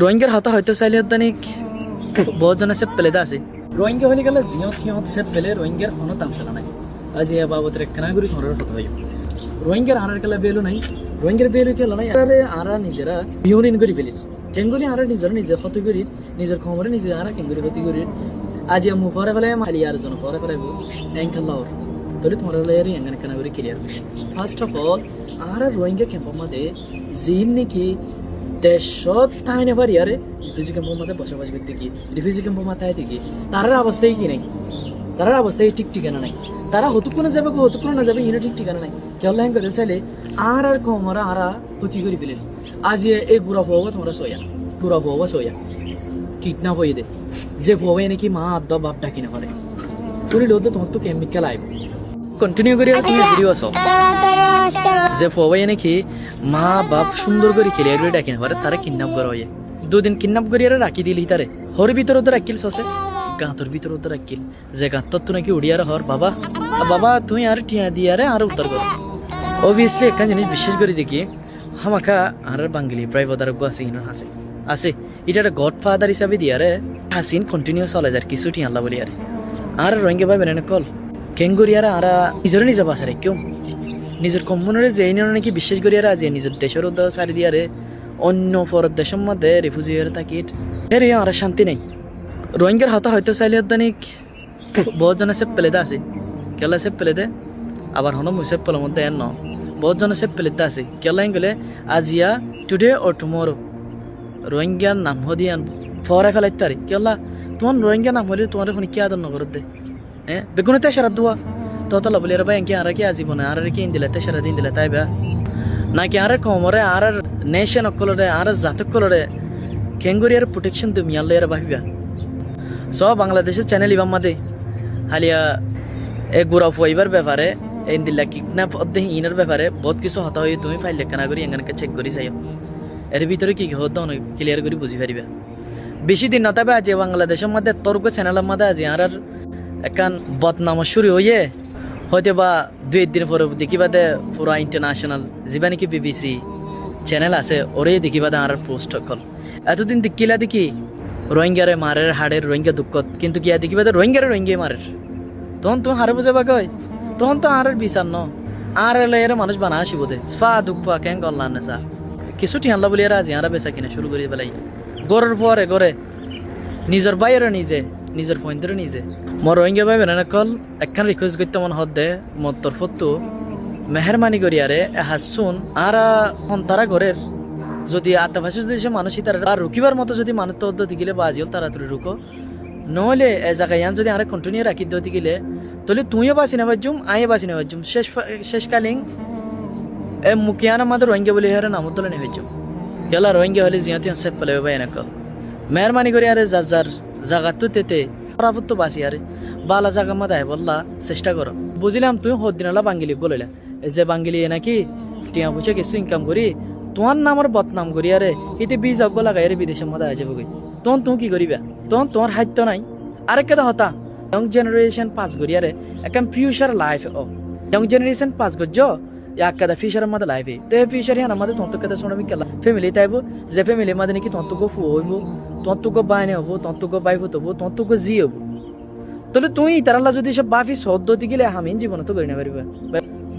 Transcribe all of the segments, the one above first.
রোহিঙ্গার হাতা হয়তো চাইলে দানিক বহুত জন আছে পেলেদা আছে রোহিঙ্গা হলে গেলে জিয়ত হিয়ত সে পেলে রোহিঙ্গার কোনো দাম ফেলা নাই আজি এ বাবতের কেনাগুড়ি ঘরের কথা হইব রোহিঙ্গার আনার কেলা বেলু নাই রোহিঙ্গার বেলু কেলা নাই আরে আরা নিজেরা বিহনীন করে ফেলির কেঙ্গুলি আরা নিজে ক্ষতি করির নিজের খবরে নিজে আরা কেঙ্গুলি ক্ষতি করির আজি মু ফরে ফেলে খালি আর জন ফরে ফেলাইব এঙ্কাল্লাহর তলে তোমার লেয়ারি এঙ্গানে কেনাগুড়ি ক্লিয়ার ফার্স্ট অফ অল আরা রোহিঙ্গা ক্যাম্পের মধ্যে জিন নাকি দেশত তাই নেবার ইয়ারে রিফিউজি ক্যাম্পের মধ্যে বসবাস করতে কি রিফিউজি ক্যাম্পের মাথায় থেকে তারার অবস্থায় কি নাই তারার অবস্থায় ঠিক ঠিকানা নাই তারা হতুকুনো যাবে হতুকুনো না যাবে ইনো ঠিক ঠিকানা নাই কেউ লাইন করতে চাইলে আর কমরা আরা ক্ষতি করে ফেলেন আজ এই বুড়া হওয়া তোমরা সয়া বুড়া হওয়া সয়া কিডন্যাপ হয়ে দে যে হওয়াই নাকি মা আদ্দা বাপ ডাকি না পারে তুমি লোদ তোমার তো কেমিক্যাল আইব কন্টিনিউ করি তুমি ভিডিও আছো যে হওয়াই নাকি মা বাপ সুন্দর করে খেলে ডাকি না পারে তারা কিডন্যাপ করা হয় দুদিন কিডন্যাপ করি আর রাখি দিলি তারে হর ভিতর ওদের রাখিল সসে গাঁতর ভিতর ওদের রাখিল যে গাঁতর তো নাকি উড়িয়ার হর বাবা বাবা তুই আর টিয়া দিয়ে আরে আর উত্তর করো অবভিয়াসলি একটা জিনিস বিশেষ করে দেখি হামাখা আর বাঙালি প্রায় বদার হাসিন হাসে আছে এটা একটা গড ফাদার হিসাবে দিয়ে আরে হাসিন কন্টিনিউ চলে যায় কিছু টিয়া আল্লাহ বলি আরে আর রোহিঙ্গা ভাই বেনে কল কেঙ্গুরি আর আর নিজের নিজে বাসা রে কেউ নিজের কম্পনের যে নাকি বিশ্বাস করি আর যে নিজের দেশের উদ্যোগ সারি দিয়ে আরে অন্য ফরত দেশের মধ্যে রিফিউজি হয়ে থাকি এর আর শান্তি নেই রোহিঙ্গার হাতা হয়তো চাইলে দানিক বহুত জন আছে পেলেদা আছে কেলা আছে পেলেদে আবার হন মুসে পেলের মধ্যে এন ন বহুত জন আছে পেলেদা আছে কেলাই গেলে আজিয়া টুডে ও টুমোরো রোহিঙ্গার নাম হদি আনবো ফরাই ফেলাইতে পারি কেলা তোমার রোহিঙ্গা নাম হলে তোমার এখন কি আদর নগর দে হ্যাঁ বেগুনে তেসারা দোয়া তত বলি রে ভাই এঁকে আর কি আজিব না আর কি দিলে তেসারা দিন দিলে তাই বা নাকি আর কমরে আর নেশন অকলরে আর জাতক কলরে কেঙ্গুরিয়ার প্রোটেকশন তুমি আল্লাহ এর ভাবিবা সব বাংলাদেশের চ্যানেল ইবাম মাদে হালিয়া এ গুড়া ফুয়াইবার ব্যাপারে এই দিল্লা কিডন্যাপ অধ্যে ইনার ব্যাপারে বহুত কিছু হতা হয়ে তুমি ফাইল লেখানা করি এখানকে চেক করি যাইও এর ভিতরে কি হতো অনেক ক্লিয়ার করে বুঝি পারিবা বেশি দিন নতাবে আজ বাংলাদেশের মধ্যে তর্ক চ্যানেলের মধ্যে আজ আর একান বদনাম শুরু হইয়ে হয়তো বা 2 দিন পরে দেখিবাদে পুরা ইন্টারন্যাশনাল যিবা নাকি বিবিসি চ্যানেল আছে ওরে দেখিবাদে আর পোস্ট কল এতদিন দেখিলা দেখি রোহিঙ্গারে মারের হাড়ের রোহিঙ্গা দুঃখত কিন্তু কিয়া দেখিবাদে রোহিঙ্গারে রোহিঙ্গাই মারের তখন তুমি হারে বুঝাবা কয় তখন তো আর বিচার ন আর এর মানুষ বানা আসিব দে ফা দুঃখ ফা কেন করলাম না চা কিছু টিয়াল্লা বলি আর আজ আরা বেচা কিনা শুরু করি পেলাই গরের পরে গড়ে নিজের বাইরে নিজে নিজের পয়েন্টের নিজে মোর রোহিঙ্গা ভাই বেনা কল একখান রিকোয়েস্ট করতে মন হদ্দে মোর তরফত তো মেহরবানি করি আরে হাসুন আর তারা ঘরের যদি আত্মভাষী দেশে মানুষ তারা রুকিবার মতো যদি মানুষ তো দিলে বা আজিও তাড়াতাড়ি রুকো নহলে এ জায়গায় যদি আরে কন্টিনিউ রাখি দিতে গেলে তাহলে তুইও বাঁচি নেবার জুম আইও বাঁচি নেবার জুম শেষকালীন এ মুখিয়ান আমাদের রোহিঙ্গা বলে হারে নামোদ্দলে নেবে জুম গেলা রোহিঙ্গা হলে জিয়াতি হাসে পেলে ভাই এনকল মেহরবানি করি আরে যার জায়গা তো তেতে পরাভূত বাঁচি আরে বালা জায়গা মাদায় বললা চেষ্টা করো বুঝলাম তুই হদ দিনালা বাঙ্গিলি বলিলা এই যে বাঙ্গিলি এ নাকি টিয়া বুঝে কিছু ইনকাম করি তোমার নামের বদনাম করি আরে এতে বীজ অজ্ঞ লাগাই আরে বিদেশের মধ্যে আজ যাবো তখন তুমি কি করিবা তখন তোমার হাইত্য নাই আরেক কথা হতা ইয়ং জেনারেশন পাস করি আরে একদম ফিউচার লাইফ ও ইয়ং জেনারেশন পাস করছ এক কাদা ফিউচারের মধ্যে লাইফে তো এই ফিউচার হ্যাঁ আমাদের তন্ত কথা শুনে আমি কেলা ফ্যামিলি তাইব যে ফ্যামিলির মধ্যে নাকি তন্তগো ফু হইব তন্তগো বাইনে হবো তন্তগো বাইফ হবো তন্তগো জি হবো তাহলে তুই তারাল্লা যদি সব বাফি সদ্যতি গেলে হামিন জীবন তো করি না পারিবা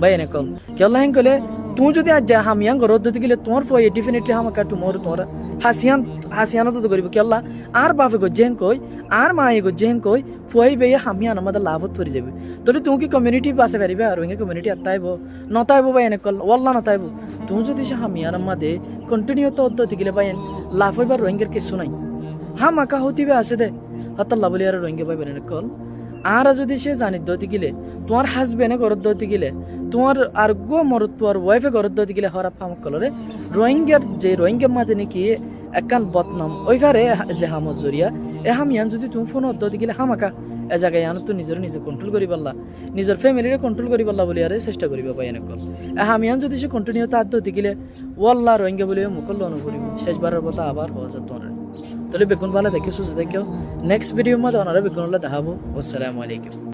ভাই এনে কল কেলা হেন কলে তুই যদি আজ যা হামিয়াং রদ্দতি গেলে তোমার ফয়ে ডেফিনেটলি হামাকা টুমোর তোমার হাসিয়ান তো করিব কেলা আর বাফে গো জেন কই আর মায়ে গো জেন কই ফুয়াই বেয়ে হামিয়ান আমাদের লাভত পড়ে যাবে তাহলে তুমি কি কমিউনিটি বাসে পারিবে আর রোহিঙ্গা কমিউনিটি আত্তাইব নতাইব ভাই এনে কল ওয়াল্লা নতাইব তুমি যদি সে হামিয়ান আমাদে কন্টিনিউ তো অদ্দতি গেলে ভাই লাভ হইবার রোহিঙ্গার কিছু নাই হামাকা হতিবে আছে দে হতাল্লা বলি আর রোহিঙ্গা ভাই এনে কল আর যদি সে জানি দতি গেলে তোমার হাজবেন্ডে ঘরত দতি গেলে তোমার আর গো মরত তোমার ওয়াইফে ঘরত দতি গেলে হরাপ ফামক কলরে রোহিঙ্গার যে রোহিঙ্গার মাঝে নাকি একান বদনাম ওইভারে যে হামত জরিয়া এ হামিয়ান যদি তুমি ফোন দতি গেলে হামাকা এ জায়গায় আনো তো নিজে কন্ট্রোল করি পারলা নিজের ফ্যামিলিরে কন্ট্রোল করি পারলা বলি আরে চেষ্টা করিবা পাই এনে কল এ হামিয়ান যদি সে কন্টিনিউ তার দতি গেলে ওয়াল্লা রোহিঙ্গা বলে মুকল্ল অনুকরিব শেষবারের মতো আবার হওয়া যায় তোমার তাহলে বেগুন ভালো দেখো সুস্থ দেখো নেক্সট ভিডিওর মধ্যে ওনারা বেগুন দেখাবো আসসালামু আলাইকুম।